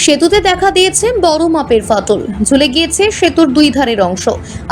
সেতুতে দেখা দিয়েছে বড় মাপের ফাটল, ঝুলে গিয়েছে সেতুর দুই ধারের অংশ।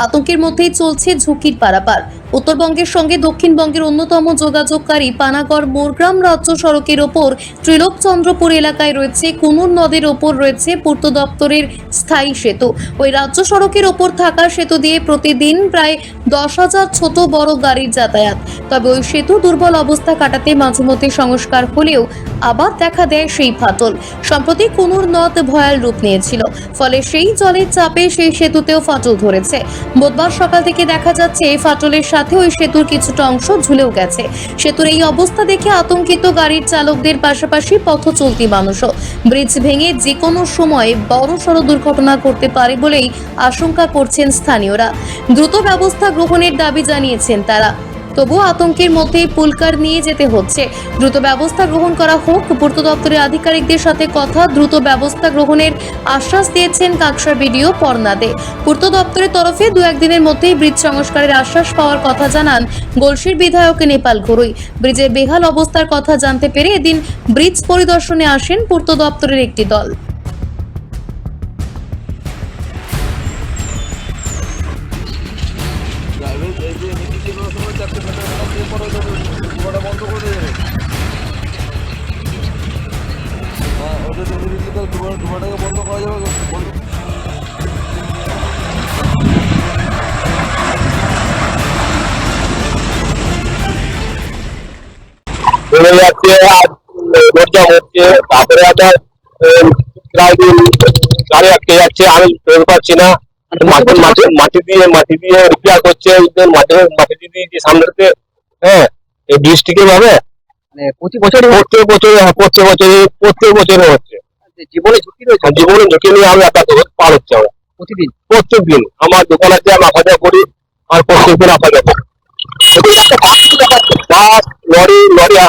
আতঙ্কের মধ্যেই চলছে ঝুঁকির পারাপার। উত্তরবঙ্গের সঙ্গে দক্ষিণবঙ্গের অন্যতম যোগাযোগকারী পানাগড় মোরগ্রাম রাজ্য সড়কের ওপর ত্রিলোকচন্দ্রপুর এলাকায় রয়েছে কুনুর নদের ওপর রয়েছে পূর্ত দপ্তরের স্থায়ী সেতু। ওই রাজ্য সড়কের ওপর থাকা সেতু দিয়ে প্রতিদিন প্রায় 10,000 ছোট বড় গাড়ির যাতায়াত। তবে ওই সেতু দুর্বল অবস্থা কাটাতে মাঝে মধ্যে সংস্কার হলেও আবার দেখা দেয় সেই ফাটল। সম্প্রতি কুনুর নদ ভয়াল রূপ নিয়েছিল, ফলে সেই জলের চাপে সেই সেতুতেও ফাটল ধরেছে। বুধবার সকাল থেকে দেখা যাচ্ছে এই ফাটলের সাথে ওই সেতুর কিছুটা অংশ ঝুলেও গেছে। সেতুর এই অবস্থা দেখে আতঙ্কিত গাড়ির চালকদের পাশাপাশি পথ চলতি মানুষও। ব্রিজ ভেঙে যে কোনো সময় বড়সড় দুর্ঘটনা ঘটতে পারে বলেই আশঙ্কা করছেন স্থানীয়রা। দ্রুত ব্যবস্থা গ্রহণের দাবি জানিয়েছেন তারা। তবুও আতঙ্কের মধ্যেই পুলকার নিয়ে যেতে হচ্ছে। দ্রুত ব্যবস্থা গ্রহণ করা হোক। পূর্ত দপ্তরের আধিকারিকদের সাথে কথা, দ্রুত ব্যবস্থা গ্রহণের আশ্বাস দিয়েছেন কাকসার বিডিও পর্ণা দে। পূর্ত দপ্তরের তরফে 2-1 দিনের মধ্যেই ব্রিজ সংস্কারের আশ্বাস পাওয়ার কথা জানান গলসির বিধায়ক নেপাল ঘরুই। ব্রিজের বেহাল অবস্থার কথা জানতে পেরে এদিন ব্রিজ পরিদর্শনে আসেন পূর্ত দপ্তরের একটি দল। বন্ধ করা যাবে। চলে যাচ্ছে আর রোডটা হচ্ছে, তারপরে একটা প্রায় গাড়ি আটকে যাচ্ছে, আমি বের পাচ্ছি না। মাটি দিয়ে রিপেয়ার করছে, মাটি দিয়ে যে সামনেতে। হ্যাঁ, এই বৃষ্টিকে ভাবে প্রত্যেক বছরে হচ্ছে। জীবনে ঝুঁকি নিয়ে আমি একা পার হচ্ছে। আমরা প্রত্যেক দিন আমার দোকান আছে, আমি আসা যাওয়া করি, আর প্রত্যেক দিন আসা যাওয়া করি। বাস লরি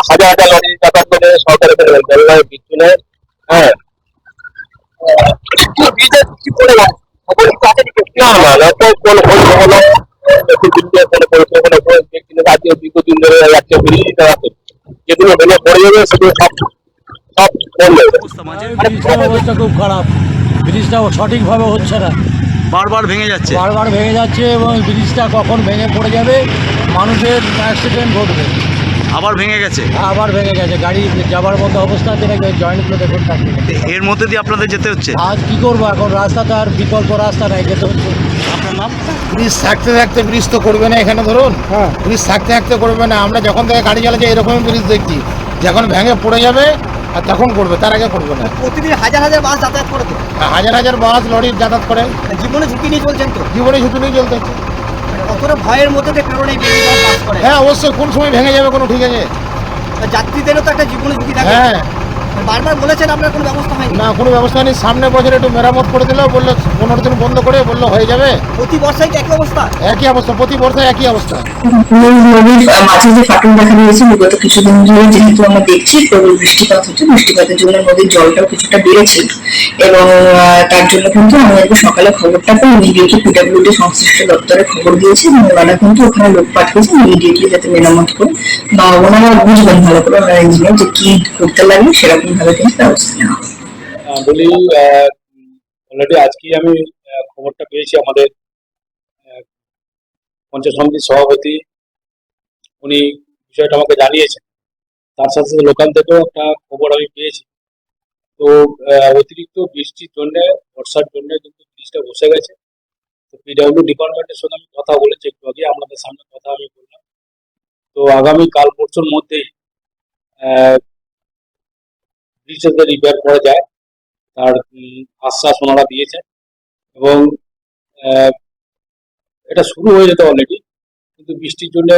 হাজার হাজার লরি যাতায়াত করে, সরকারের কিছু নেই। হ্যাঁ, না কোনো পরিকল্পনা দীর্ঘদিন ধরে যাচ্ছে, যেগুলো ভেঙে পড়ে যাবে সেগুলো সব অবস্থা খুব খারাপ। ব্রিজটাও সঠিকভাবে হচ্ছে না, বারবার ভেঙে যাচ্ছে এবং ব্রিজটা কখন ভেঙে পড়ে যাবে, মানুষের অ্যাক্সিডেন্ট ঘটবে। আবার ভেঙে গেছে, গাড়ি যাবার মতো অবস্থাতে জয়েন্টগুলো দেখুন থাকবে। এর মধ্যে দিয়ে আপনাদের যেতে হচ্ছে। আজ কি করবো, এখন রাস্তা তো আর বিকল্প রাস্তা নাই, যেতে হচ্ছে। আপনার নাম? ব্রিজ থাকতে থাকতে ব্রিজ তো করবে না এখানে, ধরুন ব্রিজ থাকতে থাকতে করবে না। আমরা যখন থেকে গাড়ি চালাচ্ছি এরকমই ব্রিজ দেখছি, যখন ভেঙে পড়ে যাবে আর তখন করবে, তার আগে করবে না। প্রতিদিন হাজার হাজার বাস যাতায়াত করে, তো হাজার হাজার বাস লরি যাতায়াত করে, জীবনে ঝুঁকি নিয়ে চলছেন, তো জীবনে ঝুঁকি নিয়ে চলতে হচ্ছে। কতটা ভয়ের মধ্যে দিয়ে কারণে বাস করে। হ্যাঁ অবশ্যই, কোন সময় ভেঙে যাবে কোনো ঠিক আছে। যাত্রীদেরও তো একটা জীবনে ঝুঁকি থাকে। হ্যাঁ, বারবার বলেছেন আপনার কোনো ব্যবস্থা হয়নি? না কোনো ব্যবস্থা নেই। সামনে বছর একটু মেরামত করে দিল, বললো 15 দিন বন্ধ করে, বললো হয়ে যাবে। প্রতি বর্ষায় কি একই অবস্থা? একই অবস্থা, প্রতি বর্ষায় একই অবস্থা। নদীর মাঝে যে ফাটল দেখা দিয়েছে বিগত কিছুদিন ধরে, যেহেতু আমরা দেখছি প্রবল বৃষ্টিপাত হচ্ছে, বৃষ্টিপাতের জন্য নদীর জলটাও কিছুটা বেড়েছে এবং তার জন্য কিন্তু আমি আজকে সকালে খবরটা পাই, ইমিডিয়েটলি পিডব্লিউডি সংশ্লিষ্ট দপ্তরে খবর দিয়েছে এবং ওনারা কিন্তু ওখানে লোক পাঠিয়েছে ইমিডিয়েটলি যাতে মেরামত করে, বা ওনারা বুঝবেন ভালো করে, ওনারা ইঞ্জিনিয়ার যে কি করতে লাগবে সেরকম ভাবে কিন্তু ব্যবস্থা নেওয়া হবে। বলি অলরেডি আজকে আমি খবরটা পেয়েছি, আমাদের পঞ্চায়েত সমিতির সভাপতি উনি বিষয়টা আমাকে জানিয়েছেন। তার সাথে সাথে লোকাল থেকেও একটা খবর আমি পেয়েছি। তো অতিরিক্ত বৃষ্টির জন্য, বর্ষার জন্য কিন্তু ব্রিজটা বসে গেছে। তো পিডব্লিউ ডিপার্টমেন্টের সঙ্গে আমি কথা বলেছি, একটু আগে আপনাদের সামনে কথা আমি বললাম। তো আগামী কাল পরশুর মধ্যেই ব্রিজটা রিপেয়ার করা যায় তার আশ্বাস ওনারা দিয়েছেন এবং এটা শুরু হয়ে যেত অলরেডি, কিন্তু বৃষ্টির জন্য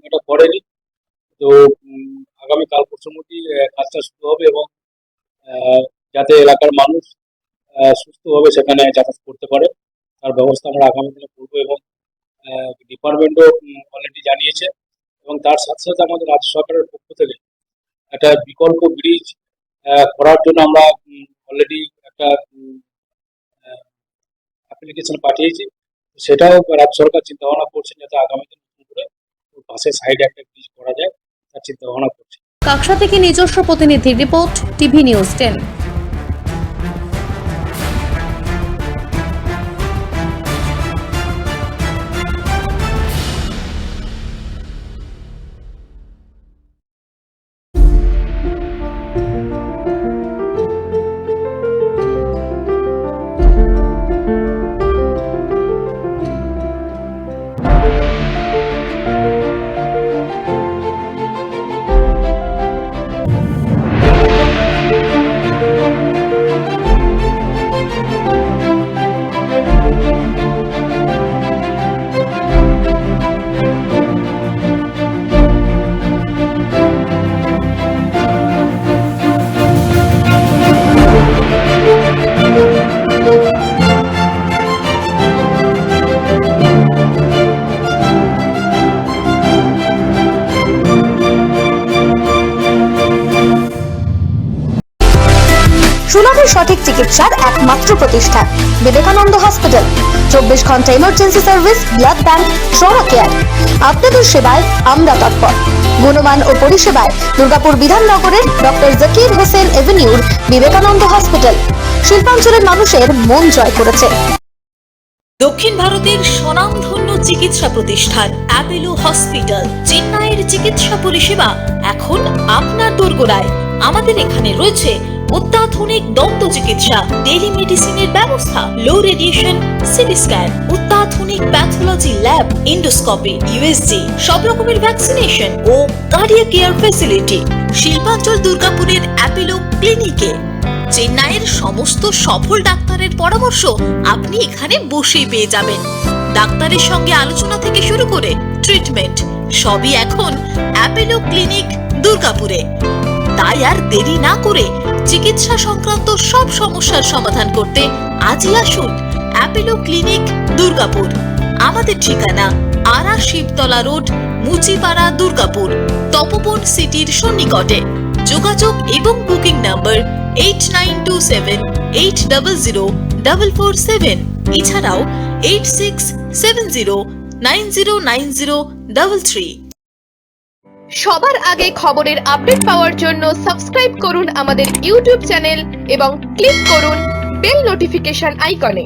এটা করেনি। তো আগামী কাল পরশুর মধ্যেই কাজটা শুরু হবে এবং যাতে এলাকার মানুষ সুস্থভাবে সেখানে যাতায়াত করতে পারে তার ব্যবস্থা আমরা আগামী দিনে করবো এবং ডিপার্টমেন্টও অলরেডি জানিয়েছে। এবং তার সাথে সাথে আমাদের রাজ্য সরকারের পক্ষ থেকে একটা বিকল্প ব্রিজ করার জন্য আমরা অলরেডি একটা অ্যাপ্লিকেশন পাঠিয়েছি। সেটাও রাজ্য সরকার চিন্তা ভাবনা করছেন যাতে আগামী দিন নতুন করে পাশে সাইডে একটা ব্রিজ করা যায় তার চিন্তা ভাবনা করছি। কাকসা থেকে নিজস্ব প্রতিনিধির রিপোর্ট, টিভি নিউজ 10। সুলভের সঠিক চিকিৎসার একমাত্র প্রতিষ্ঠান বিবেকানন্দ হসপিটাল। 24 ঘন্টা emergency service, blood bank, trauma care. আপনাদের সেবায় আমরা তৎপর। গুণমান ও পরিষেবায় দুর্গাপুর বিধাননগরের ডক্টর জাকির হোসেন এভিনিউর বিবেকানন্দ হসপিটাল শিল্পাঞ্চলের মানুষের মন জয় করেছে। দক্ষিণ ভারতের স্বনামধন্য চিকিৎসা প্রতিষ্ঠান অ্যাপেলো হসপিটাল, চেন্নাইয়ের চিকিৎসা পরিষেবা এখন আপনার দোরগোড়ায়। আমাদের এখানে রয়েছে অত্যাধুনিক দন্ত চিকিৎসা, টেলিমেডিসিনের ব্যবস্থা, লো রেডিয়েশন সিটি স্ক্যান, অত্যাধুনিক প্যাথোলজি ল্যাব, ইন্ডোস্কোপি, ইউএসজি, সব রকমের ভ্যাকসিনেশন ও কার্ডিয়াক কেয়ার ফ্যাসিলিটি। শিল্পাঞ্চল দুর্গাপুরের অ্যাপেলো ক্লিনিকে চেন্নাইয়ের সমস্ত সফল ডাক্তারের পরামর্শ আপনি এখানে বসেই পেয়ে যাবেন। ডাক্তারের সঙ্গে আলোচনা থেকে শুরু করে ট্রিটমেন্ট সবই এখন অ্যাপেলো ক্লিনিক দুর্গাপুরে। তাই আর দেরি না করে চিকিৎসা সংক্রান্ত সব সমস্যার সমাধান করতে আজই আসুন অ্যাপেলো ক্লিনিক দুর্গাপুর। আমাদের ঠিকানা আরা শিবতলা রোড, মুচিপাড়া, দুর্গাপুর, তপবন সিটির সন্নিকটে। যোগাযোগ এবং বুকিং নাম্বার 8927800447, এছাড়াও 8670909033। সবার আগে খবরের আপডেট পাওয়ার জন্য সাবস্ক্রাইব করুন আমাদের ইউটিউব চ্যানেল এবং ক্লিক করুন বেল নোটিফিকেশন আইকনে।